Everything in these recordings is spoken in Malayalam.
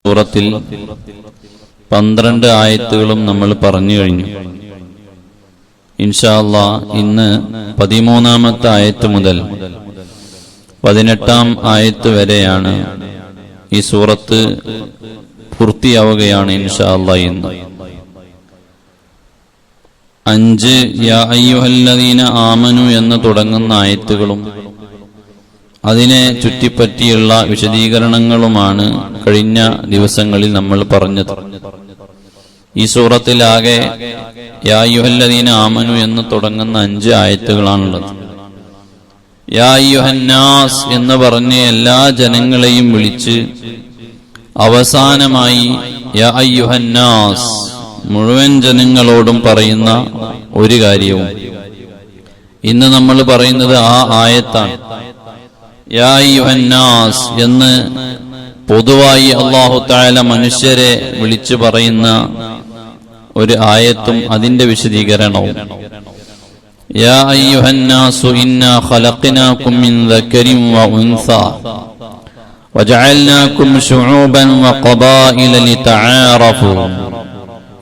സൂറത്തിൽ 12 ആയത്തുകളും നമ്മൾ പറഞ്ഞു കഴിഞ്ഞു. ഇൻഷാ അല്ലാഹ് ഇന്ന് 13ാമത്തെ ആയത്ത് മുതൽ 18ാം ആയത്ത് വരെയാണ് ഈ സൂറത്ത് പൂർത്തിയാവുകയാണ് ഇൻഷാ അല്ലാഹ് ഇന്ന്. 5 യാ അയ്യുഹല്ലദീന ആമനു എന്ന് തുടങ്ങുന്ന ആയത്തുകളും അതിനെ ചുറ്റിപ്പറ്റിയുള്ള വിശദീകരണങ്ങളുമാണ് കഴിഞ്ഞ ദിവസങ്ങളിൽ നമ്മൾ പറഞ്ഞത്. ഈ സൂറത്തിലാകെ യാ അയ്യുഹല്ലദീന ആമനു എന്ന് തുടങ്ങുന്ന 5 ആയത്തുകളാണുള്ളത്. യാ അയ്യുഹന്നാസ് എന്ന് പറഞ്ഞ് എല്ലാ ജനങ്ങളെയും വിളിച്ച് അവസാനമായി യാ അയ്യുഹന്നാസ് മുഴുവൻ ജനങ്ങളോടും പറയുന്ന ഒരു കാര്യവും ഇന്ന് നമ്മൾ പറയുന്നത് ആ ആയത്താണ്. യാ അയ്യുഹന്നാസ് എന്ന് പൊതുവായി അല്ലാഹു തആല മനുഷ്യരെ വിളിച്ചു പറയുന്ന ഒരു ആയത്തും അതിന്റെ വിശദീകരണവും. യാ അയ്യുഹന്നാസു ഇന്നാ ഖലഖനാകും മിൻ ദക്കരിൻ വ ഉൻസാ വജഅൽനാകും ശുഊബൻ വഖബായില ലിതആറഫു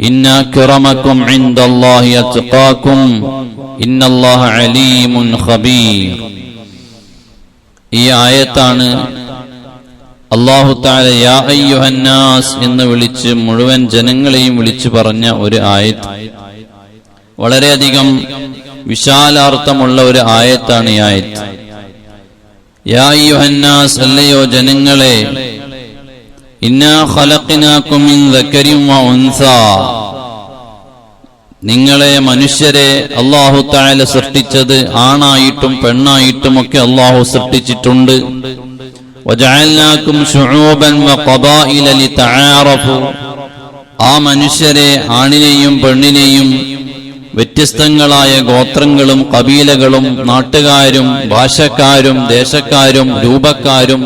ഇന്ന അക്രമകും ഇൻദല്ലാഹി അത്ഖാകും ഇന്നല്ലാഹ അലീമുൻ ഖബീർ. ഈ ആയത്താണ് അല്ലാഹു തആല യാ അയ്യുഹന്നാസ് എന്ന് വിളിച്ച് മുഴുവൻ ജനങ്ങളെയും വിളിച്ചു പറഞ്ഞ ഒരു ആയത്ത്. വളരെയധികം വിശാലാർത്ഥമുള്ള ഒരു ആയത്താണ് ഈ ആയത്ത്. യാ അയ്യുഹന്നാസ് അല്ലയോ ജനങ്ങളെ, ഇന്നാ ഖലഖനാകും മിൻ ദക്കരിൻ വ ഉൻസാ നിങ്ങളെ മനുഷ്യരെ അല്ലാഹു തആല സൃഷ്ടിച്ചത് ആണായിട്ടും പെണ്ണായിട്ടുമൊക്കെ അല്ലാഹു സൃഷ്ടിച്ചിട്ടുണ്ട്. വജഅൽനാകും ശുഊബൻ വഖബായില ലിതആറഫു ആ മനുഷ്യരെ ആണിനെയും പെണ്ണിനെയും വ്യത്യസ്തങ്ങളായ ഗോത്രങ്ങളും കബീലകളും നാട്ടുകാരും ഭാഷക്കാരും ദേശക്കാരും രൂപക്കാരും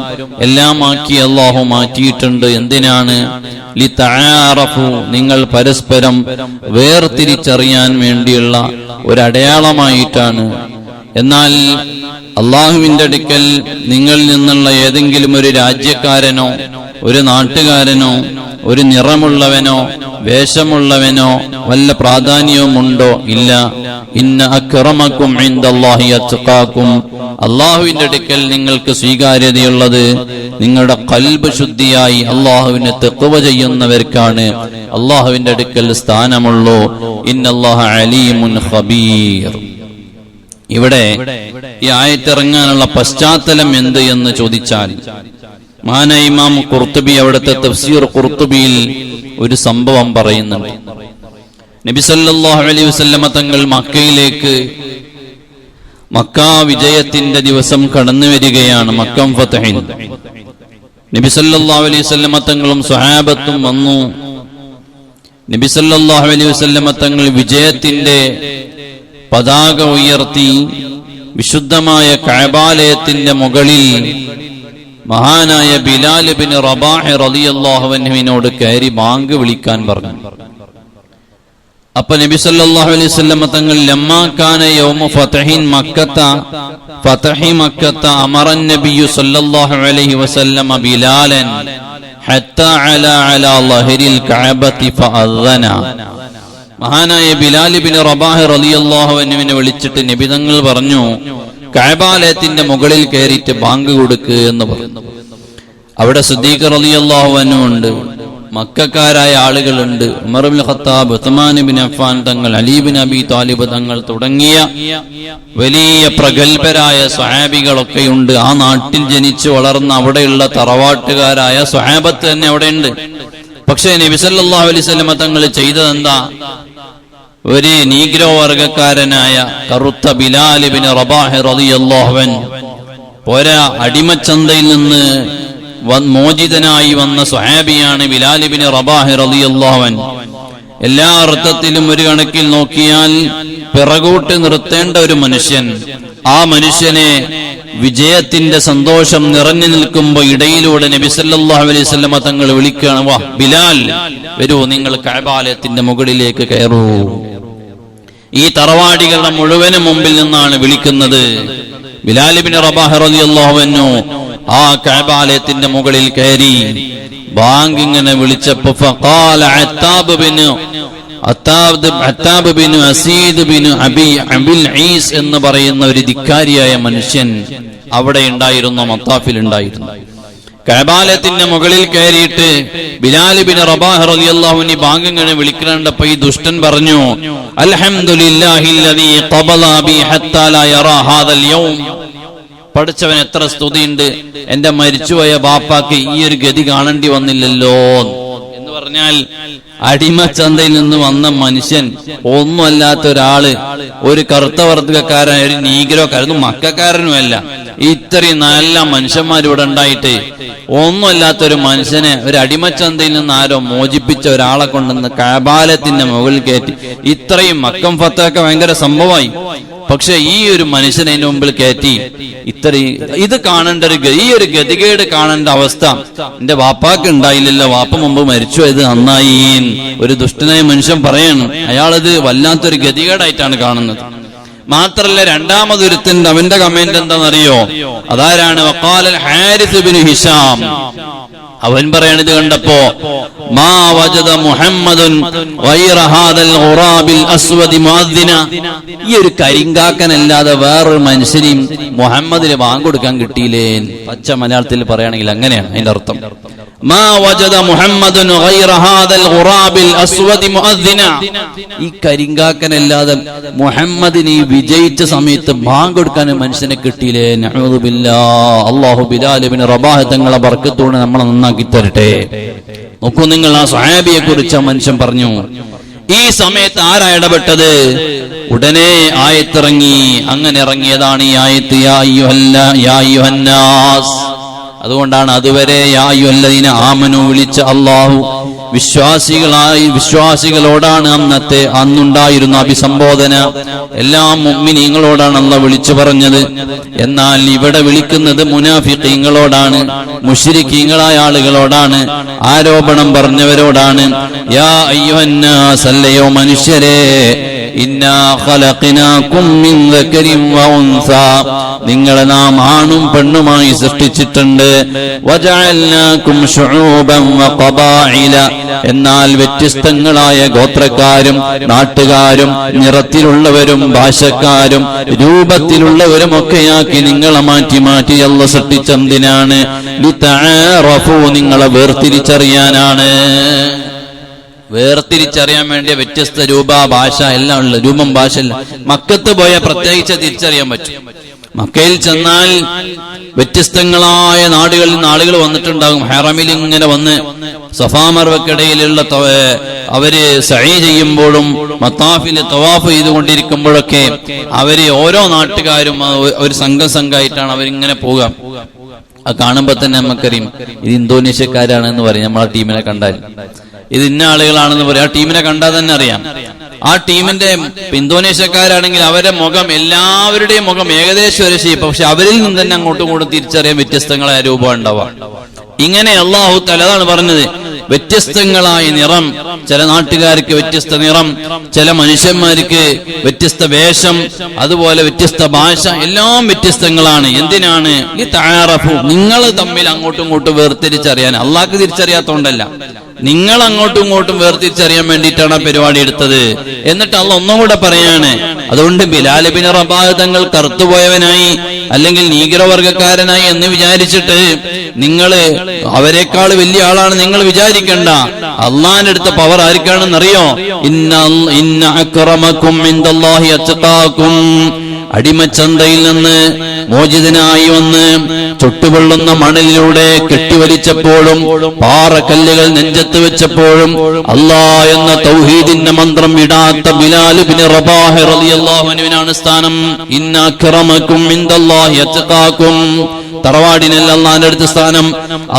എല്ലാമാക്കി അല്ലാഹു മാറ്റിയിട്ടുണ്ട്. എന്തിനാണ്? ലിതആറഫു നിങ്ങൾ പരസ്പരം വേർതിരിച്ചറിയാൻ വേണ്ടിയുള്ള ഒരു അടയാളമായിട്ടാണ്. എന്നാൽ അല്ലാഹുവിന്റെ അടുക്കൽ നിങ്ങളിൽ നിന്നുള്ള ഏതെങ്കിലും ഒരു രാജ്യക്കാരനോ ഒരു നാട്ടുകാരനോ ഒരു നിറമുള്ളവനോ വേഷമുള്ളവനോ വല്ല പ്രാധാന്യവുമുണ്ടോ? ഇല്ല. ഇന്ന അക്രമക്കും ഇൻദല്ലാഹി അത്ഖാകും അല്ലാഹുവിന്റെ അടുക്കൽ നിങ്ങൾക്ക് സ്വീകാര്യതയുള്ളത് നിങ്ങളുടെ ഖൽബ് ശുദ്ധിയായി അല്ലാഹുവിനെ തഖ്വ ചെയ്യുന്നവർക്കാണ് അല്ലാഹുവിന്റെ അടുക്കൽ സ്ഥാനമുള്ളൂ. ഇന്നല്ലാഹ അലീമുൻ ഖബീർ. ഇവിടെ ഈ ആയത്തിറങ്ങാനുള്ള പശ്ചാത്തലം എന്ത് എന്ന് ചോദിച്ചാൽ മഹാനായ ഇമാം ഖുർത്തുബി അവിടുത്തെ തഫ്സീർ ഖുർത്തുബിയിൽ ഒരു സംഭവം പറയുന്നുണ്ട്. നബി സല്ലല്ലാഹു അലൈഹി വസല്ലമ തങ്ങൾ മക്കയിലേക്ക് മക്കാ വിജയത്തിന്റെ ദിവസം കടന്നു വരികയാണ്. മക്കം ഫതഹിൻ നബി സല്ലല്ലാഹു അലൈഹി വസല്ലമ തങ്ങളും സ്വഹാബത്തും വന്നു. നബി സല്ലല്ലാഹു അലൈഹി വസല്ലമ തങ്ങൾ വിജയത്തിന്റെ പതാക ഉയർത്തി വിശുദ്ധമായ കഅബാലയത്തിന്റെ മുകളിൽ മഹാനായ ബിലാൽ ഇബ്നു റബാഹ് റളിയല്ലാഹു അൻഹുവിനോട് കയറി ബാങ്ക് വിളിക്കാൻ പറഞ്ഞു. അപ്പോൾ നബി സല്ലല്ലാഹു അലൈഹി വസല്ലം തങ്ങൾ ലമ്മാ കാന യൗമ ഫതഹിൻ മക്കത്ത ഫതഹി മക്കത്ത അമറൻ നബിയു സല്ലല്ലാഹു അലൈഹി വസല്ലം ബിലാലൻ ഹത്താ അലാ ലഹരിൽ കഅബത്തി ഫഅദന. മഹാനായ ബിലാൽ ഇബ്നു റബാഹ് റളിയല്ലാഹു അൻഹുവിനെ വിളിച്ചിട്ട് നബി തങ്ങൾ പറഞ്ഞു, കഅബാലയത്തിന്റെ മുകളിൽ കയറിയിട്ട് ബാങ്ക് കൊടുക്ക് എന്ന് പറഞ്ഞു. അവിടെ സിദ്ദീഖ് റളിയല്ലാഹു അൻഹു ഉണ്ട്, മക്കക്കാരായ ആളുകളുണ്ട്, ഉമർ ഇബ്നു ഖത്താബ്, ഉസ്മാൻ ഇബ്നു അഫ്ഫാൻ തങ്ങൾ, അലി ഇബ്നു അബി താലിബ് തങ്ങൾ തുടങ്ങിയ വലിയ പ്രഗൽഭരായ സ്വഹാബികളൊക്കെയുണ്ട്. ആ നാട്ടിൽ ജനിച്ചു വളർന്ന അവിടെയുള്ള തറവാട്ടുകാരായ സ്വഹാബത്ത് തന്നെ അവിടെയുണ്ട്. പക്ഷേ നബി സല്ലല്ലാഹു അലൈഹി വസല്ലം തങ്ങൾ ചെയ്തതെന്താ? ഒരു നീഗ്രോ വർഗക്കാരനായ കറുത്ത ബിലാൽ ഇബ്നു റബാഹ് റളിയല്ലാഹു അൻഹു പോരാ, അടിമച്ചന്തയിൽ നിന്ന് മോചിതനായി വന്ന സ്വഹാബിയാണ് ബിലാൽ ഇബ്നു റബാഹ് റളിയല്ലാഹു അൻഹു. എല്ലാ അർത്ഥത്തിലും ഒരു കണക്കിൽ നോക്കിയാൽ പിറകോട്ട് നിർത്തേണ്ട ഒരു മനുഷ്യൻ. ആ മനുഷ്യനെ വിജയത്തിന്റെ സന്തോഷം നിറഞ്ഞു നിൽക്കുമ്പോൾ ഇടയിലൂടെ നബി സല്ലല്ലാഹു അലൈഹി വസല്ലം തങ്ങൾ വിളിക്കുകയാണ്, വാ ബിലാൽ, വരൂ, നിങ്ങൾ കഅബാലയത്തിന്റെ മുകളിലേക്ക് കയറൂ. ഈ തറവാടികളുടെ മുഴുവനും മുമ്പിൽ നിന്നാണ് വിളിക്കുന്നത്. ബിലാൽ ഇബ്നു റബാഹ് റളിയല്ലാഹു അൻഹു ആ കഅബാലയത്തിന്റെ മുകളിൽ കയറി ബാങ്ക് ഇങ്ങനെ വിളിച്ചപ്പോ ഫഖാല Attab bin Asid bin Abil Is എന്ന് പറയുന്ന ഒരു ധിക്കാരിയായ മനുഷ്യൻ അവിടെ ഉണ്ടായിരുന്നു, മത്താഫിൽ ഉണ്ടായിരുന്നു. കഅബാലയത്തിന്റെ മുകളിൽ കയറിയിട്ട് ബിലാൽ ബിൻ റബാഹ് റളിയല്ലാഹു അൻഹു ബാങ്ക് ഇങ്ങനെ വിളിക്കണ്ടപ്പോ ഈ ദുഷ്ടൻ പറഞ്ഞു, അൽഹംദുലില്ലാഹില്ലദീ ഖബല ബി ഹത്താ ലാ യറാ ഹാദൽ യൗം. പഠിച്ചവൻ എത്ര സ്തുതിയുണ്ട്, എന്റെ മരിച്ചുപോയ ബാപ്പാക്ക് ഈ ഒരു ഗതി കാണേണ്ടി വന്നില്ലല്ലോ എന്ന് പറഞ്ഞാൽ, അടിമച്ചന്തയിൽ നിന്ന് വന്ന മനുഷ്യൻ, ഒന്നുമല്ലാത്ത ഒരാള്, ഒരു കറുത്ത വർഗ്ഗക്കാരൻ, ഒരു നീഗ്രോക്കാരനും മക്കാരനുമല്ല, ഇത്രയും നല്ല മനുഷ്യന്മാരിവിടെ ഉണ്ടായിട്ട് ഒന്നുമല്ലാത്തൊരു മനുഷ്യനെ ഒരു അടിമച്ചന്തയിൽ നിന്ന് ആരോ മോചിപ്പിച്ച ഒരാളെ കൊണ്ടുവന്ന് കഅബാലയത്തിന്റെ മുകളിൽ കയറ്റി. ഇത്രയും മക്കം ഫത്തൊക്കെ ഭയങ്കര സംഭവമായി. പക്ഷെ ഈ ഒരു മനുഷ്യനെ അതിന്റെ മുമ്പിൽ കയറ്റി ഇത്രയും ഇത് കാണേണ്ട ഈ ഒരു ഗതികേട് കാണേണ്ട അവസ്ഥ എന്റെ വാപ്പാക്ക് ഉണ്ടായില്ലല്ലോ, വാപ്പ മുമ്പ് മരിച്ചു, ഇത് നന്നായി. ഒരു ദുഷ്ടനായ മനുഷ്യൻ പറയണം, അയാളത് വല്ലാത്തൊരു ഗതികേടായിട്ടാണ് കാണുന്നത്. മാത്രല്ല രണ്ടാമതൊരുത്തൻ അവന്റെ കമന്റ് എന്താണെന്നറിയോ? അതാരാണ്? വഖാലൽ ഹാരിസ് ഇബ്നു ഹിശാം. അവൻ പറയണത് കണ്ടപ്പോ, മാ വജദ മുഹമ്മദുൻ ഗൈറ ഹാദൽ ഖുറാബിൽ അസ്വദി മുഅദ്ദിന. ഈ ഒരു കരിങ്കാക്കനല്ലാതെ വേറൊരു മനുഷ്യനെയും മുഹമ്മദിന് ബാങ്ക് കൊടുക്കാൻ കിട്ടിയില്ലേ. പച്ച മലയാളത്തിൽ പറയുകയാണെങ്കിൽ അങ്ങനെയാണ് അതിന്റെ അർത്ഥം. മാ വജദ മുഹമ്മദുൻ ഗൈറ ഹാദൽ ഖുറാബിൽ അസ്വദി മുഅദ്ദിന. ഈ കരിങ്കാക്കനല്ലാതെ മുഹമ്മദിന് ഈ വിജയിച്ച സമയത്ത് ബാങ്ക് കൊടുക്കാൻ മനുഷ്യനെ കിട്ടിയില്ലേ. നഊദു ബില്ലാഹ്. അല്ലാഹു ബിലാൽ ഇബ്നു റബാഹ് തങ്ങളെ ബർക്കത്തോടെ നമ്മളെ നന്നാക്കി തരട്ടെ. നോക്കൂ നിങ്ങൾ, ആ സ്വഹാബിയെ കുറിച്ച് ആ മനുഷ്യൻ പറഞ്ഞു. ഈ സമയത്ത് ആരാ ഇടപെട്ടത്? ഉടനെ ആയത്തിറങ്ങി. അങ്ങനെ ഇറങ്ങിയതാണ് ഈ ആയത്ത്, യാ അയ്യുഹന്നാസ്. അതുകൊണ്ടാണ് അതുവരെ യാ അയ്യുഹല്ലദീന ആമനു വിളിച്ച അല്ലാഹു വിശ്വാസികളോടാണ് അന്നുണ്ടായിരുന്ന അഭിസംബോധന. എല്ലാ മുഅ്മിനീങ്ങളോടാണ് അല്ലാഹു വിളിച്ചു പറഞ്ഞത്. എന്നാൽ ഇവിടെ വിളിക്കുന്നത് മുനാഫിഖീങ്ങളോടാണ്, മുശ്രിക്കീങ്ങളായ ആളുകളോടാണ്, ആരോപണം പറഞ്ഞവരോടാണ്. യാ അയ്യുഹന്നാസ്, അല്ലയോ മനുഷ്യരെ, ഇന്നാ ഖലഖനാകും മിൻ ദക്കരിൻ വ ഉൻസാ, നിങ്ങളെ നാം ആണും പെണ്ണുമായി സൃഷ്ടിച്ചിട്ടുണ്ട്. വജഅൽനാകും ശുഊബൻ വ ഖബാഇല, എന്നാൽ വ്യത്യസ്തങ്ങളായ ഗോത്രക്കാരും നാട്ടുകാരും നിറത്തിലുള്ളവരും ഭാഷക്കാരും രൂപത്തിലുള്ളവരും ഒക്കെയാക്കി നിങ്ങളെ മാറ്റി മാറ്റി അല്ലാഹു സൃഷ്ടിച്ചെന്തിനാണ്? ലിതഅറഫു, നിങ്ങളെ വേർതിരിച്ചറിയാനാണ്. വേർതിരിച്ചറിയാൻ വേണ്ടിയ വ്യത്യസ്ത രൂപ ഭാഷ എല്ലാം ഉള്ള രൂപം ഭാഷ എല്ലാം മക്കത്ത് പോയ പ്രത്യേകിച്ച് തിരിച്ചറിയാൻ പറ്റും. മക്കയിൽ ചെന്നാൽ വ്യത്യസ്തങ്ങളായ നാടുകളിൽ നിന്ന് ആളുകൾ വന്നിട്ടുണ്ടാകും. ഹറമിൽ ഇങ്ങനെ വന്ന് സഫാ മർവക്കിടയിലുള്ള അവര് സഈ ചെയ്യുമ്പോഴും മത്താഫില് തവാഫ് ചെയ്തുകൊണ്ടിരിക്കുമ്പോഴൊക്കെ അവര് ഓരോ നാട്ടുകാരും ഒരു സംഘമായിട്ടാണ് അവരിങ്ങനെ പോകുക. അത് കാണുമ്പോ തന്നെ നമുക്കറിയാം ഇത് ഇന്തോനേഷ്യക്കാരാണെന്ന് പറയും. നമ്മളെ ടീമിനെ കണ്ടാൽ ഇത് ഇന്ന ആളുകളാണെന്ന് പറയും. ആ ടീമിനെ കണ്ടാൽ തന്നെ അറിയാം. ആ ടീമിന്റെ ഇന്തോനേഷ്യക്കാരാണെങ്കിൽ അവരുടെ മുഖം, എല്ലാവരുടെയും മുഖം ഏകദേശം ഒരു ഷേപ്പ്, പക്ഷെ അവരിൽ നിന്ന് തന്നെ അങ്ങോട്ടും ഇങ്ങോട്ടും തിരിച്ചറിയാൻ വ്യത്യസ്തങ്ങളായ രൂപം ഉണ്ടാവാം. ഇങ്ങനെ അല്ലാഹു തആല അതാണ് പറഞ്ഞത്, വ്യത്യസ്തങ്ങളായ നിറം. ചില നാട്ടുകാർക്ക് വ്യത്യസ്ത നിറം, ചില മനുഷ്യന്മാർക്ക് വ്യത്യസ്ത വേഷം, അതുപോലെ വ്യത്യസ്ത ഭാഷ, എല്ലാം വ്യത്യസ്തങ്ങളാണ്. എന്തിനാണ്? ലിതഅറഫു, നിങ്ങൾ തമ്മിൽ അങ്ങോട്ടും ഇങ്ങോട്ടും വേർതിരിച്ചറിയാൻ. അള്ളാഹ്ക്ക് തിരിച്ചറിയാത്തോണ്ടല്ല, നിങ്ങൾ അങ്ങോട്ടും ഇങ്ങോട്ടും വേർതിരിച്ചറിയാൻ വേണ്ടിയിട്ടാണ് ആ പരിപാടി എടുത്തത്. എന്നിട്ട് അള്ളാഹ് ഒന്നും കൂടെ പറയാണ്, അതുകൊണ്ട് ബിലാൽ ഇബ്നു റബാഹ് തങ്ങൾ കറുത്തുപോയവനായി അല്ലെങ്കിൽ നീഗ്രവർഗക്കാരനായി എന്ന് വിചാരിച്ചിട്ട് നിങ്ങൾ അവരെക്കാൾ വലിയ ആളാണ് നിങ്ങൾ വിചാരിക്കണ്ട. അള്ളാഹിന്റെ അടുത്ത പവർ ആർക്കാണെന്നറിയോ? ഇന്ന അക്രമക്കും ഇൻദല്ലാഹി അത്ഖാക്കും. അടിമച്ചന്തയിൽ നിന്ന് മോചിതനായി വന്ന് ചുട്ടുപൊള്ളുന്ന മണലിലൂടെ കെട്ടിവലിച്ചപ്പോഴും പാറക്കല്ലുകൾ നെഞ്ചത്ത് വെച്ചപ്പോഴും അല്ലാഹ് എന്ന തൗഹീദിന്റെ മന്ത്രം വിടാത്ത ബിലാൽ ഇബ്നു റബാഹ് റളിയല്ലാഹു അൻഹുവിനാണ് സ്ഥാനം. ഇന്ന അക്രമക്കും ഇൻദല്ലാഹി അത്ഖാക്കും. തറവാടിനല്ല അള്ളാന്റെ അടുത്ത് സ്ഥാനം,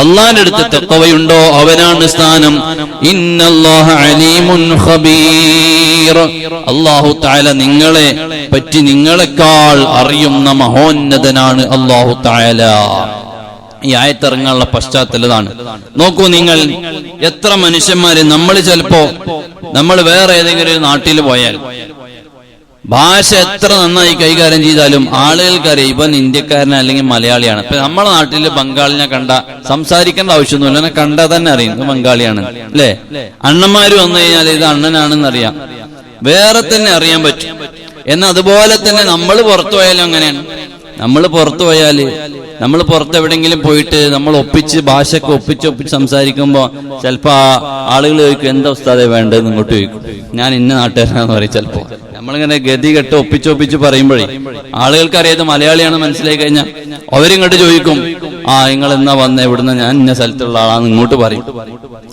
അള്ളാന്റെ അടുത്ത് തഖ്വയുണ്ടോ അവനാണ് സ്ഥാനം. ഇന്നല്ലാഹ അലീമുൻ ഖബീർ. അല്ലാഹു തആല നിങ്ങളെ പറ്റി നിങ്ങളെക്കാൾ അറിയുന്ന മഹോന്നതനാണ് അല്ലാഹു തആല. ഈ ആയത്തിറങ്ങാനുള്ള പശ്ചാത്തലതാണ്. നോക്കൂ നിങ്ങൾ, എത്ര മനുഷ്യന്മാര് നമ്മൾ ചിലപ്പോ നമ്മൾ വേറെ ഏതെങ്കിലും ഒരു നാട്ടിൽ പോയാൽ ഭാഷ എത്ര നന്നായി കൈകാര്യം ചെയ്താലും ആളുകൾക്കറിയാം ഇവൻ ഇന്ത്യക്കാരൻ അല്ലെങ്കിൽ മലയാളിയാണ്. ഇപ്പൊ നമ്മുടെ നാട്ടില് ബംഗാളിനെ കണ്ട സംസാരിക്കേണ്ട ആവശ്യമൊന്നുമില്ല, കണ്ടാൽ തന്നെ അറിയും ഇത് ബംഗാളിയാണ് അല്ലെ. അണ്ണന്മാര് വന്നു കഴിഞ്ഞാൽ ഇത് അണ്ണനാണെന്ന് അറിയാം, വേറെ തന്നെ അറിയാൻ പറ്റും. എന്നാൽ അതുപോലെ തന്നെ നമ്മൾ പുറത്തു പോയാലും അങ്ങനെയാണ്. നമ്മൾ പുറത്തു പോയാല് നമ്മൾ പുറത്ത് എവിടെയെങ്കിലും പോയിട്ട് നമ്മൾ ഭാഷയൊക്കെ ഒപ്പിച്ച് സംസാരിക്കുമ്പോ ചിലപ്പോ ആളുകൾ ചോദിക്കും എന്താ ഉസ്താദേ വേണ്ടതെന്ന് ഇങ്ങോട്ട് ചോദിക്കും. ഞാൻ ഇന്ന നാട്ടുകാരനാന്ന് പറയും. ചിലപ്പോ നമ്മളിങ്ങനെ ഗതി കെട്ട് ഒപ്പിച്ച് പറയുമ്പോഴേ ആളുകൾക്ക് അറിയാതെ മലയാളിയാണ് മനസ്സിലായി കഴിഞ്ഞാൽ അവരിങ്ങോട്ട് ചോദിക്കും, നിങ്ങൾ എന്നാ വന്ന എവിടുന്ന, ഞാൻ ഇന്ന സ്ഥലത്തുള്ള ആളാന്ന് ഇങ്ങോട്ട് പറയും.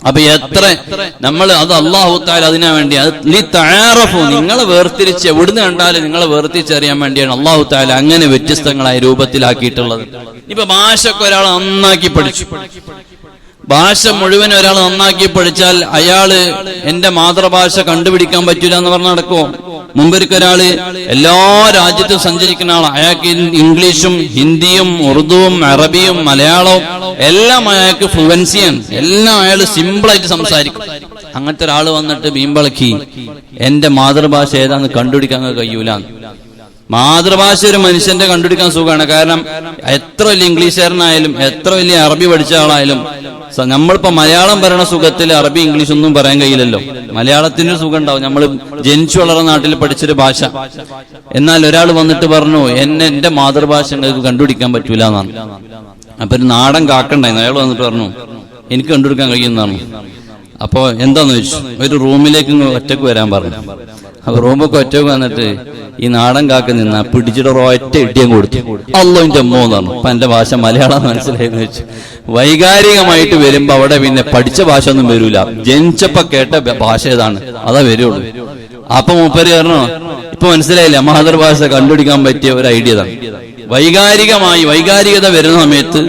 അപ്പൊ എത്ര നമ്മൾ അത് അല്ലാഹു തആല അതിനാ വേണ്ടി നിങ്ങളെ വേർതിരിച്ച് എവിടുന്ന് കണ്ടാലും നിങ്ങളെ വേർതിരിച്ചറിയാൻ വേണ്ടിയാണ് അല്ലാഹു തആല അങ്ങനെ വ്യത്യസ്തങ്ങളായ രൂപത്തിലാക്കിയിട്ടുള്ളത്. ഇപ്പൊ ഭാഷയൊക്കെ ഒരാൾ നന്നാക്കി പഠിച്ചു, ഭാഷ മുഴുവൻ ഒരാൾ നന്നാക്കി പഠിച്ചാൽ അയാള് എന്റെ മാതൃഭാഷ കണ്ടുപിടിക്കാൻ പറ്റൂല എന്ന് പറഞ്ഞ് നടക്കുമോ? മുമ്പൊരിക്കൊരാള് എല്ലാ രാജ്യത്തും സഞ്ചരിക്കുന്ന ആളാണ്, അയാൾക്ക് ഇംഗ്ലീഷും ഹിന്ദിയും ഉറുദുവും അറബിയും മലയാളവും എല്ലാം അയാൾക്ക് ഫ്ലുവൻസിയാണ്, എല്ലാം അയാൾ സിമ്പിളായിട്ട് സംസാരിക്കും. അങ്ങനത്തെ ഒരാള് വന്നിട്ട് ബീമ്പളക്കി എന്റെ മാതൃഭാഷ ഏതാന്ന് കണ്ടുപിടിക്കാൻ കഴിയൂല. മാതൃഭാഷ ഒരു മനുഷ്യന്റെ കണ്ടുപിടിക്കാൻ സുഖമാണ്. കാരണം എത്ര വലിയ ഇംഗ്ലീഷുകാരനായാലും എത്ര വലിയ അറബി പഠിച്ച ആളായാലും നമ്മളിപ്പോ മലയാളം പറയണ സുഖത്തിൽ അറബി ഇംഗ്ലീഷ് ഒന്നും പറയാൻ കഴിയില്ലല്ലോ. മലയാളത്തിന് സുഖം ഉണ്ടാവും, നമ്മൾ ജനിച്ചു വളർന്ന നാട്ടിൽ പഠിച്ചൊരു ഭാഷ. എന്നാൽ ഒരാൾ വന്നിട്ട് പറഞ്ഞു എന്റെ മാതൃഭാഷ നിങ്ങൾക്ക് കണ്ടുപിടിക്കാൻ പറ്റൂല എന്നാണ്. അപ്പൊ ഒരു നാടൻ കാക്കണ്ടായിരുന്നു, അയാൾ വന്നിട്ട് പറഞ്ഞു എനിക്ക് കണ്ടുപിടിക്കാൻ കഴിയുന്നതാണ്. അപ്പൊ എന്താന്ന് ചോദിച്ചു, ഒരു റൂമിലേക്ക് ഒറ്റക്ക് വരാൻ പറഞ്ഞു. അപ്പൊ റൂമൊക്കെ ഒറ്റക്ക് വന്നിട്ട് ഈ നാടൻ കാക്ക നിന്ന പിടിച്ചിട്ട് ഒറ്റ ഇട്ടിയും കൊടുത്തു. അള്ളോന്റെ അമ്മോ എന്നാണ്. അപ്പൊ എന്റെ ഭാഷ മലയാളം മനസ്സിലായെന്ന് വെച്ചു. വൈകാരികമായിട്ട് വരുമ്പോ അവിടെ പിന്നെ പഠിച്ച ഭാഷ ഒന്നും വരൂല, ജനിച്ചപ്പോ കേട്ട ഭാഷ ഏതാണ് അതാ വരുള്ളൂ. അപ്പൊ മൂപ്പര് പറഞ്ഞു ഇപ്പൊ മനസ്സിലായില്ല, മാതൃഭാഷ കണ്ടുപിടിക്കാൻ പറ്റിയ ഒരു ഐഡിയ ആണ്. വൈകാരികത വരുന്ന സമയത്ത്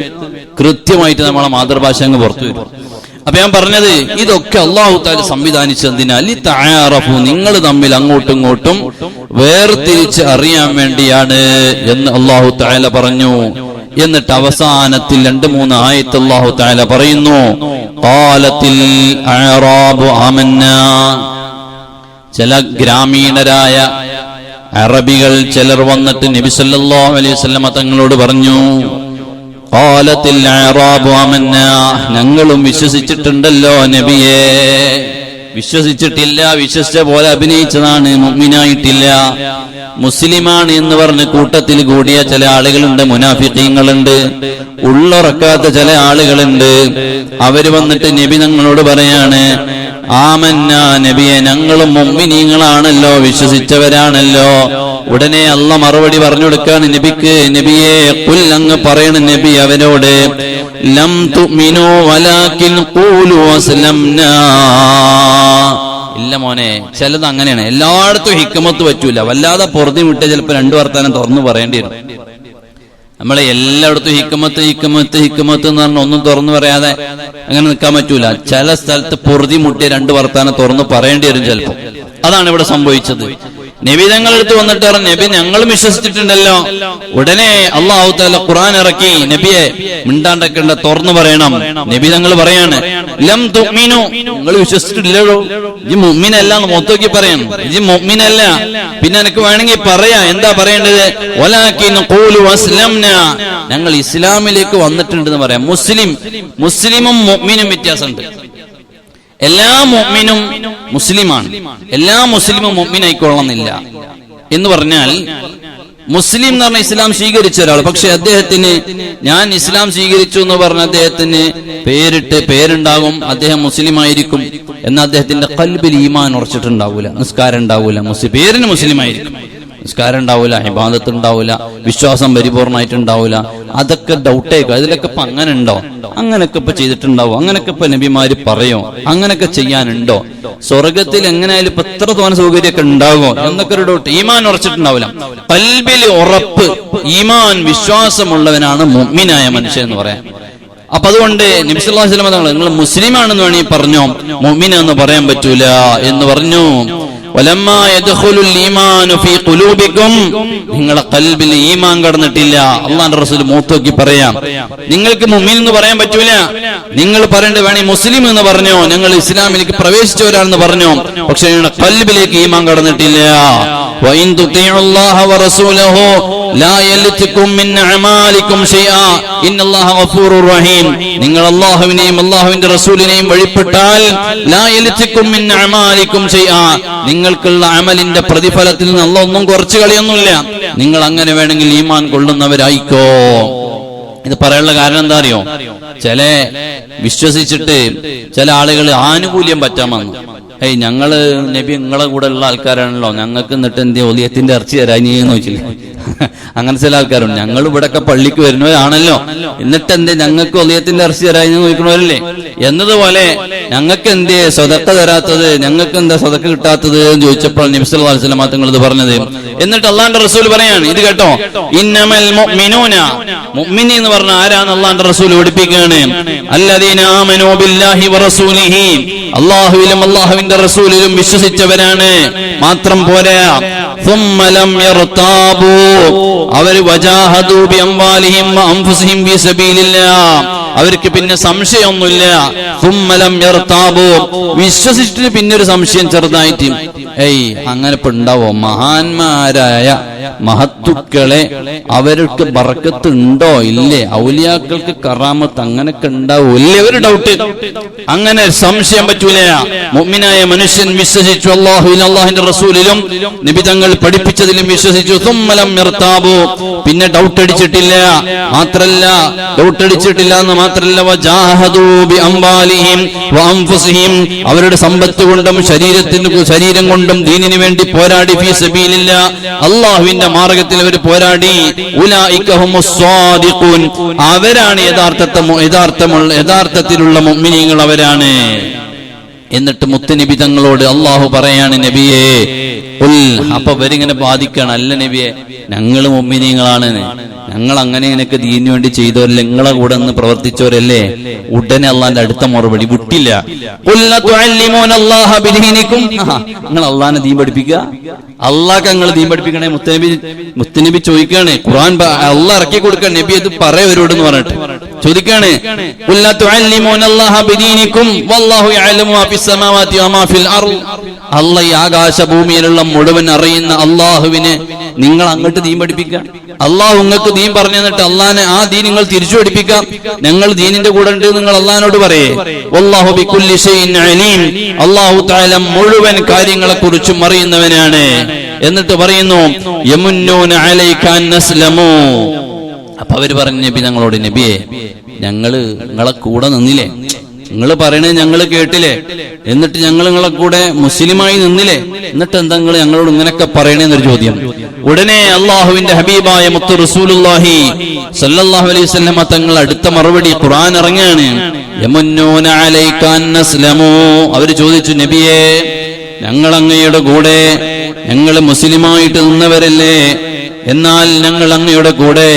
കൃത്യമായിട്ട് നമ്മളെ മാതൃഭാഷ അങ്ങ് പുറത്തു വരും. അപ്പൊ ഞാൻ പറഞ്ഞത് ഇതൊക്കെ അല്ലാഹു തആല സംവിധാനിച്ചതിനാൽ തആറഫു നിങ്ങൾ തമ്മിൽ അങ്ങോട്ടും ഇങ്ങോട്ടും വേർതിരിച്ച് അറിയാൻ വേണ്ടിയാണ് എന്ന് അല്ലാഹു തആല പറഞ്ഞു. എന്നിട്ട് അവസാനത്തിൽ 2-3 ആയത്ത് അല്ലാഹു തആല പറയുന്നു, ഖാലത്തിൽ അഅറാബു ആമന്നാ. ചില ഗ്രാമീണരായ അറബികൾ ചിലർ വന്നിട്ട് നബി സല്ലല്ലാഹു അലൈഹി വസല്ലം തങ്ങളോട് പറഞ്ഞു, ഖാലത്തിൽ അഅറാബു ആമന്നാ, ഞങ്ങളും വിശ്വസിച്ചിട്ടുണ്ടല്ലോ നബിയേ. വിശ്വസിച്ചിട്ടില്ല, വിശ്വസിച്ച പോലെ അഭിനയിച്ചതാണ്, മുഅ്മിനായിട്ടില്ല. മുസ്ലിമാണ് എന്ന് പറഞ്ഞ് കൂട്ടത്തിൽ കൂടിയ ചില ആളുകളുണ്ട്, മുനാഫിഖീങ്ങളുണ്ട്, ഉള്ളറക്കാത്ത ചില ആളുകളുണ്ട്. അവര് വന്നിട്ട് നബി ഞങ്ങളോട് പറയാണ്, ആമന്ന നബിയെ ഞങ്ങളും മുഅ്മിനീങ്ങളാണല്ലോ, വിശ്വസിച്ചവരാണല്ലോ. ഉടനെ അല്ലാഹ് മറുപടി പറഞ്ഞു കൊടുക്കാണ് നബിക്ക്, നബിയെ ഖുൽ അങ്ങ് പറയണം നബി അവരോട്, ലം തുഅ്മിനു വലാകിൻ ഖൂലു അസ്ലംനാ. ഇല്ല മോനെ, ചിലത് അങ്ങനെയാണ്, എല്ലായിടത്തും ഹിക്മത്ത് പറ്റൂല. വല്ലാതെ പൊറുതി വിട്ട് ചിലപ്പോ 2 വർത്താനം തുറന്നു പറയേണ്ടി വരും. നമ്മളെ എല്ലായിടത്തും ഹിക്മത്ത് എന്ന് പറഞ്ഞ ഒന്നും തുറന്നു പറയാതെ അങ്ങനെ നിൽക്കാൻ പറ്റൂല. ചില സ്ഥലത്ത് പൊറുതി മുട്ടിയ 2 വർത്താനം തുറന്നു പറയേണ്ടി വരും ചിലപ്പോ. അതാണ് ഇവിടെ സംഭവിച്ചത്. നബി ഞങ്ങളെടുത്ത് വന്നിട്ട് പറഞ്ഞു, നബി ഞങ്ങളും വിശ്വസിച്ചിട്ടുണ്ടല്ലോ. ഉടനെ അല്ലാഹു തആല ഖുർആൻ ഇറക്കി, നബിയെ മിണ്ടാണ്ടൊക്കെ തുറന്നു പറയണം. നബി ഞങ്ങൾ പറയാണ്, ലം തുഅ്മിനു, നിങ്ങൾ വിശ്വസിച്ചിട്ടില്ലല്ലോ, ഈ മുഅ്മിനല്ല എന്ന് മൊത്തക്കി പറയണം. ഈ മുഅ്മിനല്ല, പിന്നെ എനിക്ക് വേണമെങ്കിൽ പറയാ, എന്താ പറയേണ്ടത്, വലാകിൻ ഖൂലു അസ്ലംനാ, ഞങ്ങൾ ഇസ്ലാമിലേക്ക് വന്നിട്ടുണ്ടെന്ന് പറയാം. മുസ്ലിമും മുഅ്മിനും വ്യത്യാസമുണ്ട്. എല്ലാ മുഅ്മിനും മുസ്ലിമാണ്, എല്ലാ മുസ്ലിമും മുഅ്മിൻ ആയിക്കൊള്ളണമെന്നില്ല. എന്ന് പറഞ്ഞാൽ മുസ്ലിം എന്ന് പറഞ്ഞ ഇസ്ലാം സ്വീകരിച്ച ഒരാൾ, പക്ഷെ അദ്ദേഹത്തിന് ഞാൻ ഇസ്ലാം സ്വീകരിച്ചു എന്ന് പറഞ്ഞ അദ്ദേഹത്തിന് പേരുണ്ടാകും, അദ്ദേഹം മുസ്ലിം ആയിരിക്കും, എന്നാൽ അദ്ദേഹത്തിന്റെ ഖൽബിൽ ഈമാൻ ഉറച്ചിട്ടുണ്ടാവൂല, നിസ്കാരം ഉണ്ടാവൂല. പേരിന് മുസ്ലിം ആയിരിക്കും, നിസ്കാരം ഉണ്ടാവൂല, ഇബാദത്ത് ഉണ്ടാവൂല, വിശ്വാസം പരിപൂർണമായിട്ടുണ്ടാവൂല. അതൊക്കെ ഡൗട്ടേക്കും. അതിലൊക്കെ ഇപ്പൊ അങ്ങനെ ഉണ്ടോ, അങ്ങനൊക്കെ ഇപ്പൊ ചെയ്തിട്ടുണ്ടാവോ, അങ്ങനൊക്കെ ഇപ്പൊ നബിമാര് പറയോ, അങ്ങനൊക്കെ ചെയ്യാനുണ്ടോ, സ്വർഗത്തിൽ എങ്ങനെയായാലും ഇപ്പൊ എത്ര തോന്ന സൗകര്യമൊക്കെ ഉണ്ടാകുമോ എന്നൊക്കെ ഒരു ഡൗട്ട്. ഈമാൻ ഉറച്ചിട്ടുണ്ടാവില്ല. ഖൽബിൽ ഉറപ്പ്, ഈമാൻ വിശ്വാസമുള്ളവനാണ് മുഅ്മിനായ മനുഷ്യൻ എന്ന് പറയാം. അപ്പൊ അതുകൊണ്ട് നബി സല്ലല്ലാഹു അലൈഹി വസല്ലം തങ്ങൾ നിങ്ങൾ മുസ്ലിമാണെന്ന് വേണമെങ്കിൽ പറഞ്ഞോ, മുഅ്മിൻ എന്ന് പറയാൻ പറ്റൂല എന്ന് പറഞ്ഞു. വലമ്മാ യദ്ഖുലുൽ ഈമാനു ഫീ ഖുലൂബികും, നിങ്ങളുടെ ഖൽബിൽ ഈമാൻ കടന്നിട്ടില്ല. അല്ലാഹുവിന്റെ റസൂൽ മൂത്തോക്കി പറയാം, നിങ്ങൾക്ക് മുഅ്മിൻ എന്ന് പറയാൻ പറ്റൂല. നിങ്ങൾ പറയേണ്ടത് വേണേ മുസ്ലിം എന്ന് പറഞ്ഞോ, ഞങ്ങൾ ഇസ്ലാമിലേക്ക് പ്രവേശിച്ചവരാണെന്ന് പറഞ്ഞോ, പക്ഷെ നിങ്ങളുടെ ഖൽബിലേക്ക് ഈമാൻ കടന്നിട്ടില്ല. വഇൻ തുതിഉല്ലാഹ വറസൂലഹു ലാ യൽതികും മിൻ അഅമാലികും ശൈആ ഇന്നല്ലാഹ ഗഫൂറുർ റഹീം. നിങ്ങൾ അല്ലാഹുവിനെയും അല്ലാഹുവിന്റെ റസൂലിനെയും വഴിപ്പെട്ടാൽ ലാ യൽതികും മിൻ അഅമാലികും ശൈആ, നിങ്ങൾക്കുള്ള അമലിന്റെ പ്രതിഫലത്തിൽ നിന്ന് അല്ലാഹു ഒന്നും കുറച്ച് കളയൊന്നുമില്ല. നിങ്ങൾ അങ്ങനെ വേണമെങ്കിൽ ഈമാൻ കൊള്ളുന്നവരായിക്കോ. ഇത് പറയാനുള്ള കാരണം എന്താ അറിയോ? ചില വിശ്വസിച്ചിട്ട് ചില ആളുകൾ ആനുകൂല്യം പറ്റാൻ വന്നു. ഞങ്ങള് നബി നിങ്ങളെ കൂടെ ഉള്ള ആൾക്കാരാണല്ലോ, ഞങ്ങൾക്ക് എന്നിട്ട് എന്തേ ഒലിയത്തിന്റെ ഇറച്ചി തരാഞ്ഞെന്ന് ചോദിച്ചില്ലേ? അങ്ങനെ ചില ആൾക്കാരുണ്ട്. ഞങ്ങൾ ഇവിടെയൊക്കെ പള്ളിക്ക് വരുന്നവരാണല്ലോ, എന്നിട്ട് എന്തേ ഞങ്ങൾക്ക് ഒലിയത്തിന്റെ ഇറച്ചി തരാഞ്ഞെന്ന് ചോദിക്കണവരല്ലേ? എന്നതുപോലെ ഞങ്ങൾക്ക് എന്തേ സ്വതക്ക തരാത്തത്, ഞങ്ങൾക്ക് എന്താ സ്വതക്ക കിട്ടാത്തത് എന്ന് ചോദിച്ചപ്പോൾ നബി സല്ലല്ലാഹു അലൈഹി വസല്ലം തങ്ങൾ ഇത് പറഞ്ഞത്. എന്നിട്ട് അള്ളാന്റെ റസൂൽ പറയാണ്, ഇത് കേട്ടോ, ഇന്നമൽ മുഅ്മിനൂന, മുഅ്മിനി എന്ന് പറഞ്ഞ ആരാന്ന് അള്ളാന്റെ റസൂൽ പഠിപ്പിക്കുകയാണ്. അല്ലദീന ആമനൂ ബില്ലാഹി വറസൂലിഹി, അല്ലാഹുവിലും അല്ലാഹുവിന്റെ റസൂലിലും വിശ്വസിച്ചവരാണ്. മാത്രം പോരാ, ثم لم يرتابوا, അവർ വജാഹദു ബിഅംവാലിഹിം വഅൻഫുസിഹിം ഫീ സബീലില്ലാഹ്, അവർക്ക് പിന്നെ സംശയമൊന്നുമില്ല. ثم لم يرتابوا, വിശ്വസിച്ചിട്ട് പിന്നെ ഒരു സംശയം ചെറുതായിട്ട് അങ്ങനെ ഇപ്പൊ ഉണ്ടാവോ? മഹാന്മാരായ മഹത്തുക്കളെ അവർക്ക് ബർക്കത്ത് ഉണ്ടോ ഇല്ലേ? ഔലിയാക്കൾക്ക് കറാമത്ത് അങ്ങനൊക്കെ ഉണ്ടാവോ ഇല്ലേ? ഒരു ഡൗട്ട്, അങ്ങനെ സംശയം പറ്റൂല. മുഅ്മിനായ മനുഷ്യൻ വിശ്വസിച്ചു, അല്ലാഹുവിലും അല്ലാഹുവിന്റെ റസൂലിലും നബി തങ്ങൾ പഠിപ്പിച്ചതിലും വിശ്വസിച്ചു. ثم لم يرتابوا, പിന്നെ ഡൗട്ട് അടിച്ചിട്ടില്ല. മാത്രല്ല ഡൗട്ട് അടിച്ചിട്ടില്ല എന്ന് മാത്രല്ല, വജാഹദു ബിഅംവാലിഹിം വഅൻഫുസിഹിം, അവരുടെ സമ്പത്ത് കൊണ്ടും ശരീരം കൊണ്ടും ദീനിനു വേണ്ടി പോരാടി. ഫീ സബീലില്ലാഹ്, അല്ലാഹുവിന്റെ മാർഗ്ഗത്തിൽ അവർ പോരാടി. ഉലൈക ഹുമുസ് സ്വാദിഖൂൻ, അവരാണ് യഥാർത്ഥത്തിലുള്ള മുഅ്മിനീങ്ങൾ, അവരാണ്. എന്നിട്ട് മുത്തുനബി തങ്ങളോട് അള്ളാഹു പറയാണ്, നബിയെ അപ്പൊ അവരിങ്ങനെ ബാധിക്കാണ്, അല്ല നബിയെ ഞങ്ങൾ മുഅ്മിനീങ്ങളാണ്, ഞങ്ങൾ അങ്ങനെ നിനക്ക് ദീനിനു വേണ്ടി ചെയ്തവരല്ലേ, നിങ്ങളെ കൂടെ ഒന്ന് പ്രവർത്തിച്ചവരല്ലേ. ഉടനെ അള്ളാന്റെ അടുത്ത മറുപടി വിട്ടില്ല. നിങ്ങൾ അള്ളാനെ ദീൻ പഠിപ്പിക്കുക, അള്ളാഹ് നിങ്ങൾ ദീൻ പഠിപ്പിക്കണേ. മുത്തനബി ചോദിക്കാണ്, ഖുർആൻ അള്ളാഹ് ഇറക്കി കൊടുക്കാൻ, നബി അത് പറയവരോട് എന്ന് പറഞ്ഞിട്ട് ചോദിക്കാണ്. അള്ളാഹ് ഈ ആകാശഭൂമിയിലുള്ള മുഴുവൻ അറിയുന്ന അള്ളാഹുവിനെ നിങ്ങൾ അങ്ങോട്ട് ദീൻ പഠിപ്പിക്കുക. അള്ളാഹു നിങ്ങൾക്ക് ദീൻ പറഞ്ഞു തന്നിട്ട് അള്ളാഹിനെ ആ ദീൻ നിങ്ങൾ തിരിച്ചു പഠിപ്പിക്കാം. ഞങ്ങൾ ദീനിന്റെ കൂടെ ഉണ്ട് നിങ്ങൾ അള്ളാഹിനോട് പറയേ. വല്ലാഹു ബികുല്ലി ഷൈഇൻ അലീം, അള്ളാഹു തആല മുഴുവൻ കാര്യങ്ങളെ കുറിച്ചും അറിയുന്നവനാണ്. എന്നിട്ട് പറയുന്നു, യമുന്നൂന അലൈക അൻ അസ്ലമൂ. അപ്പൊ അവര് പറഞ്ഞു നബി ഞങ്ങളോട്, നബിയെ ഞങ്ങള് നിങ്ങളെ കൂടെ നിന്നില്ലേ, നിങ്ങൾ പറയണേ ഞങ്ങൾ കേട്ടില്ലേ, എന്നിട്ട് ഞങ്ങൾ നിങ്ങളെ കൂടെ മുസ്ലിമായി നിന്നില്ലേ, എന്നിട്ട് എന്താ നിങ്ങൾ ഞങ്ങളോട് ഇങ്ങനെയൊക്കെ പറയണേന്നൊരു ചോദ്യം. ഉടനെ അള്ളാഹുവിന്റെ ഹബീബായ മുത്തു റസൂലുള്ളാഹി സല്ലല്ലാഹു അലൈഹി വസല്ലം തങ്ങൾ അടുത്ത മറുപടി ഖുർആൻ ഇറങ്ങാണ്. യമുന്നൂന അലൈക അൻ അസ്ലമൂ, അവര് ചോദിച്ചു, നബിയെ ഞങ്ങൾ അങ്ങയുടെ കൂടെ, ഞങ്ങൾ മുസ്ലിമായിട്ട് നിന്നവരല്ലേ, എന്നാൽ ഞങ്ങൾ അങ്ങയുടെ കൂടെ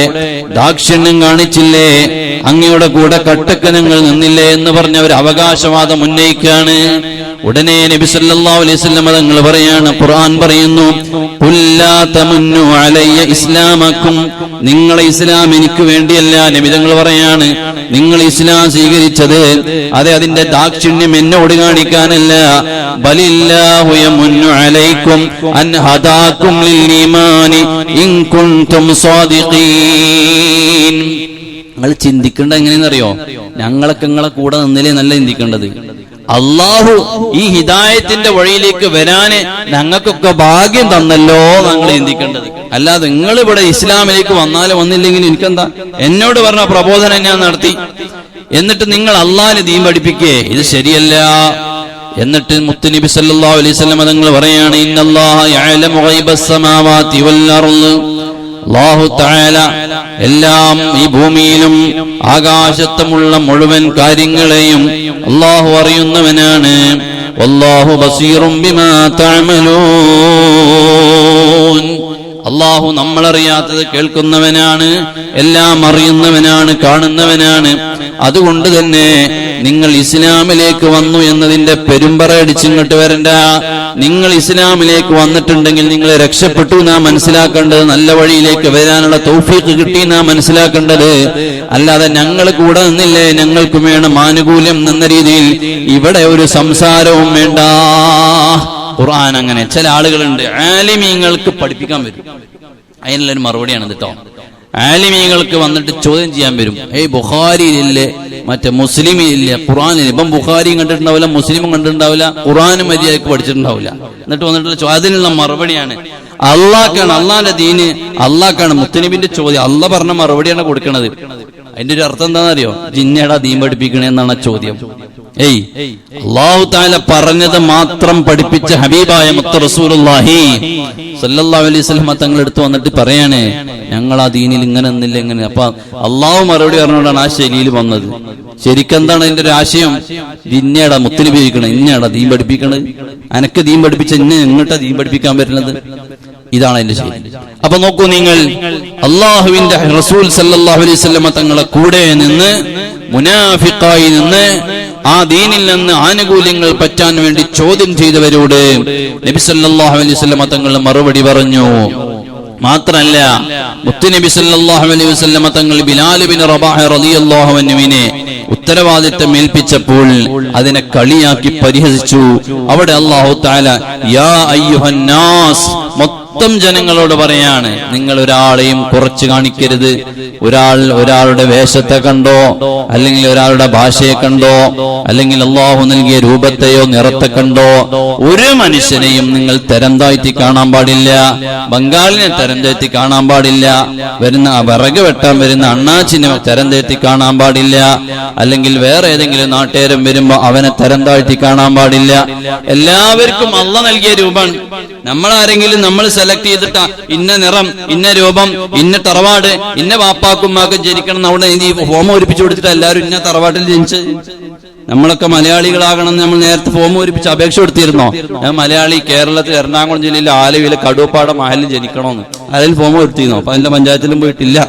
ദാക്ഷിണ്യം കാണിച്ചില്ലേ, അങ്ങയുടെ കൂടെ കട്ടക്ക് ഞങ്ങൾ നിന്നില്ലേ എന്ന് പറഞ്ഞ ഒരു അവകാശവാദം ഉന്നയിക്കുകയാണ്. ഉടനെ നബി സല്ലല്ലാഹു അലൈഹി വസല്ലം തങ്ങൾ പറയാണ്, ഖുർആൻ പറയുന്നു, ഖുല്ലാ തമന്നു അലയ്യ ഇസ്ലാമക്കും, നിങ്ങളെ ഇസ്ലാം എനിക്ക് വേണ്ടിയല്ല. നബി തങ്ങൾ പറയാണ്, നിങ്ങൾ ഇസ്ലാം സ്വീകരിച്ചത് അതിന്റെ ദാക്ഷിണ്യം എന്നോട് കാണിക്കാനല്ല. ബലില്ലാഹു യമുന്നു അലൈക്കും അൻ ഹദാകും ലിൽ ഈമാനി ഇൻ കുൻതും സാദിഖീൻ. നിങ്ങൾ ചിന്തിക്കേണ്ടത് എങ്ങനെയെന്നറിയോ? ഞങ്ങളൊക്കെ നിങ്ങളെ കൂടെ നിന്നില്ലേ നല്ല ചിന്തിക്കേണ്ടത്. അള്ളാഹു ഈ ഹിദായത്തിന്റെ വഴിയിലേക്ക് വരാന് ഞങ്ങൾക്കൊക്കെ ഭാഗ്യം തന്നല്ലോ ഞങ്ങൾ ചിന്തിക്കേണ്ടത്. അല്ലാതെ നിങ്ങൾ ഇവിടെ ഇസ്ലാമിലേക്ക് വന്നാലും വന്നില്ലെങ്കിലും എനിക്കെന്താ, എന്നോട് പറഞ്ഞ പ്രബോധനം ഞാൻ നടത്തി, എന്നിട്ട് നിങ്ങൾ അള്ളാഹിനെ ദീൻ പഠിപ്പിക്കേ, ഇത് ശരിയല്ല. എന്നിട്ട് മുത്തുനബി സല്ലല്ലാഹു അലൈഹി വസല്ലം തങ്ങൾ പറയാണ്, ഇന്നല്ലാഹ യഅലമു ഗൈബസ് സമാവാതി വൽ അർള്, അല്ലാഹു തആല എല്ലാം ഈ ഭൂമിയിലും ആകാശത്തുമുള്ള മുഴുവൻ കാര്യങ്ങളെയും അല്ലാഹു അറിയുന്നവനാണ്. വല്ലാഹു ബസീറും ബിമാ തഅമലൂൻ, അല്ലാഹു നമ്മളറിയാത്തത് കേൾക്കുന്നവനാണ്, എല്ലാം അറിയുന്നവനാണ്, കാണുന്നവനാണ്. അതുകൊണ്ട് തന്നെ നിങ്ങൾ ഇസ്ലാമിലേക്ക് വന്നു എന്നതിന്റെ പെരുമ്പറയടിച്ചിങ്ങോട്ട് വരണ്ട. നിങ്ങൾ ഇസ്ലാമിലേക്ക് വന്നിട്ടുണ്ടെങ്കിൽ നിങ്ങൾ രക്ഷപ്പെട്ടു നാം മനസ്സിലാക്കേണ്ടത്, നല്ല വഴിയിലേക്ക് വരാനുള്ള തൗഫീഖ് കിട്ടി നാം മനസ്സിലാക്കേണ്ടത്. അല്ലാതെ ഞങ്ങൾ കൂടെ നിന്നില്ലേ ഞങ്ങൾക്ക് വേണം ആനുകൂല്യം എന്ന രീതിയിൽ ഇവിടെ ഒരു സംസാരവും വേണ്ട. ഖുർആൻ അങ്ങനെ. ചില ആളുകളുണ്ട് ആലിമീങ്ങൾക്ക് പഠിപ്പിക്കാൻ വരും, അതിനുള്ളൊരു മറുപടിയാണ് കേട്ടോ. ആലിമീങ്ങൾക്ക് വന്നിട്ട് ചോദ്യം ചെയ്യാൻ വരും. ബുഖാരിയിലില്ലേ, മറ്റേ മുസ്ലിമില്ലേ, ഖുർആനിൽ. ഇപ്പം ബുഖാരിയും കണ്ടിട്ടുണ്ടാവില്ല, മുസ്ലിമും കണ്ടിട്ടുണ്ടാവില്ല, ഖുർആനും മര്യാദക്ക് പഠിച്ചിട്ടുണ്ടാവില്ല. എന്നിട്ട് വന്നിട്ട് അതിനുള്ള മറുപടിയാണ്. അള്ളാഹ്ക്കാണ്, അള്ളാന്റെ ദീന് അള്ളാഹ്ക്കാണ്. മുത്തനബിന്റെ ചോദ്യം അള്ളാഹ് പറഞ്ഞ മറുപടിയാണ് കൊടുക്കണത്. അതിന്റെ ഒരു അർത്ഥം എന്താണെന്നറിയോ? ജിന്നേടാ ദീൻ പഠിപ്പിക്കണേ എന്നാണ് ചോദ്യം. അല്ലാഹു തആല പറഞ്ഞത് മാത്രം പഠിപ്പിച്ച ഹബീബായ മുത്ത് റസൂലുള്ളാഹി സ്വല്ലല്ലാഹു അലൈഹി വസല്ലം തങ്ങൾ എടുത്തു വന്നിട്ട് പറയാണ്, ഞങ്ങൾ ആ ദീനിൽ ഇങ്ങനെ ഒന്നില്ല ഇങ്ങനെ. അപ്പൊ അള്ളാഹു മറുപടി പറഞ്ഞുകൊണ്ടാണ് ആ ശൈലിയിൽ വന്നത്. ശരിക്കെന്താണ് അതിന്റെ ഒരു ആശയം? ജിന്നേടാ മുത്തനബി ചോദിക്കണം, ഇന്നേടാ ദീൻ പഠിപ്പിക്കണത്, അനക്ക് ദീൻ പഠിപ്പിച്ച ഇന്നെ എങ്ങോട്ടാ ദീൻ പഠിപ്പിക്കാൻ പറ്റുന്നത്? ഇതാണ് അതിന്റെ ശരി. അപ്പൊ നോക്കൂ നിങ്ങൾ, അള്ളാഹുവിന്റെ റസൂൽ സല്ലല്ലാഹു അലൈഹി വസല്ലം തങ്ങളെ കൂടെ നിന്ന് മുനാഫിഖായി നിന്ന് ആ ദീനിൽ നിന്ന് ആനുകൂല്യങ്ങൾ പറ്റാൻ വേണ്ടി ചോദ്യം ചെയ്തവരോട് നബി സല്ലല്ലാഹു അലൈഹി വസല്ലം തങ്ങൾ മറുപടി പറഞ്ഞു. മാത്രല്ല, മുത്തുനബി സല്ലല്ലാഹു അലൈഹി വസല്ലം തങ്ങൾ ബിലാൽ ബിൻ റബാഹ് റളിയല്ലാഹു അൻഹുവിനെ ഉത്തരവാദിത്തം ഏൽപ്പിച്ചപ്പോൾ അതിനെ കളിയാക്കി പരിഹസിച്ചു. അവിടെ അല്ലാഹു തആല യാ അയ്യുഹന്നാസ്, മൊത്തം ജനങ്ങളോട് പറയാണ്, നിങ്ങൾ ഒരാളെയും കുറച്ച് കാണിക്കരുത്. ഒരാളുടെ വേഷത്തെ കണ്ടോ, അല്ലെങ്കിൽ ഒരാളുടെ ഭാഷയെ കണ്ടോ, അല്ലെങ്കിൽ അള്ളാഹു നൽകിയ രൂപത്തെയോ നിറത്തെ കണ്ടോ ഒരു മനുഷ്യനെയും നിങ്ങൾ തരം താഴ്ത്തി കാണാൻ പാടില്ല. ബംഗാളിനെ തരം താഴ്ത്തി കാണാൻ പാടില്ല. വരുന്ന വിറക് വെട്ടാൻ വരുന്ന അണ്ണാച്ചിനെ തരം താഴ്ത്തി കാണാൻ പാടില്ല. അല്ലെങ്കിൽ വേറെ ഏതെങ്കിലും നാട്ടുകാരൻ വരുമ്പോ അവനെ തരം താഴ്ത്തി കാണാൻ പാടില്ല. എല്ലാവർക്കും അള്ളാഹ് നൽകിയ രൂപമാണ്. നമ്മളാരെങ്കിലും നമ്മൾ സെലക്ട് ചെയ്തിട്ടാ ഇന്ന നിറം, ഇന്ന രൂപം, ഇന്ന തറവാട്, ഇന്ന വാപ്പാക്കുമ്മാക്കും ജനിക്കണം അവിടെ ഈ ഫോം പൂരിപ്പിച്ചു കൊടുത്തിട്ട് എല്ലാവരും ഇന്ന തറവാട്ടിൽ ജനിച്ച്. നമ്മളൊക്കെ മലയാളികളാകണം നമ്മൾ നേരത്തെ ഫോം പൂരിപ്പിച്ച് അപേക്ഷ കൊടുത്തിരുന്നോ? ഞാൻ മലയാളി, കേരളത്തിൽ എറണാകുളം ജില്ലയിലെ ആലുവയിലെ കടുവപ്പാടം മഹലിൽ ജനിക്കണമെന്ന് അതിൽ ഫോം കൊടുത്തിരുന്നോ? അപ്പൊ അതിന്റെ പഞ്ചായത്തിലും പോയിട്ടില്ല.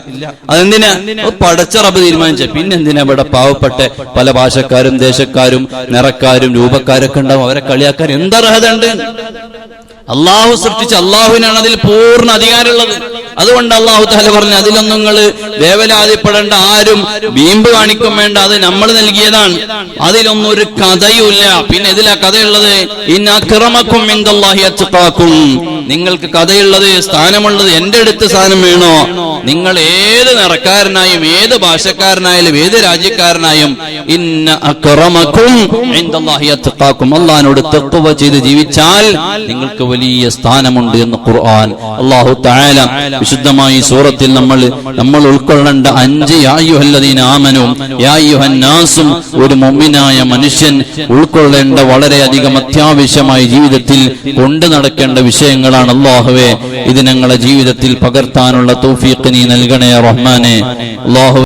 അതെന്തിനാ? പടച്ച റബ്ബ് തീരുമാനിച്ച. പിന്നെന്തിനാ ഇവിടെ പാവപ്പെട്ട പല ഭാഷക്കാരും ദേശക്കാരും നിറക്കാരും രൂപക്കാരൊക്കെ ഉണ്ടാവും, അവരെ കളിയാക്കാൻ എന്തർഹത ഉണ്ട്? അള്ളാഹു സൃഷ്ടിച്ച അള്ളാഹുവിനാണ് അതിൽ പൂർണ്ണ അധികാരമുള്ളത്. അതുകൊണ്ട് അള്ളാഹു തആല പറഞ്ഞു, അതിലൊന്നും നിങ്ങൾ വേവലാതിപ്പെടേണ്ട, ആരും വീമ്പ് കാണിക്കും വേണ്ട, അത് നമ്മൾ നൽകിയതാണ്. അതിലൊന്നും ഒരു കഥയുമില്ല. പിന്നെ ഇതിലാ കഥയുള്ളത്? ഇന്ന അക്രമക്കും ഇൻദല്ലാഹി അത്ഖാക്കും, നിങ്ങൾക്ക് കഥയുള്ളത്, സ്ഥാനമുള്ളത് എന്റെ അടുത്ത് സ്ഥാനം വേണോ? നിങ്ങൾ ഏത് നിറക്കാരനായും ഏത് ഭാഷക്കാരനായാലും ഏത് രാജ്യക്കാരനായും ഇന്ന അക്രമക്കും ഇൻദല്ലാഹി അത്ഖാക്കും, അല്ലാഹുവോട് തഖ്വ ചെയ്ത് ജീവിച്ചാൽ നിങ്ങൾക്ക് വലിയ സ്ഥാനമുണ്ട് എന്ന് ഖുർആൻ. അല്ലാഹു തആല വിശുദ്ധമായി സൂറത്തിൽ നമ്മൾ ഉൾക്കൊള്ളേണ്ട 5 യാ അയ്യുഹല്ലദീന ആമനൂ യാ അയ്യുഹന്നാസും ഒരു മുഅ്മിനായ മനുഷ്യൻ ഉൾക്കൊള്ളേണ്ട വളരെയധികം അത്യാവശ്യമായി ജീവിതത്തിൽ കൊണ്ടു നടക്കേണ്ട വിഷയങ്ങളാണ്. അല്ലാഹുവേ, ഇത് ഞങ്ങളുടെ ജീവിതത്തിൽ പകർത്താനുള്ള തൗഫീഖ് നീ നൽകണേ റഹ്മാനേ. അല്ലാഹു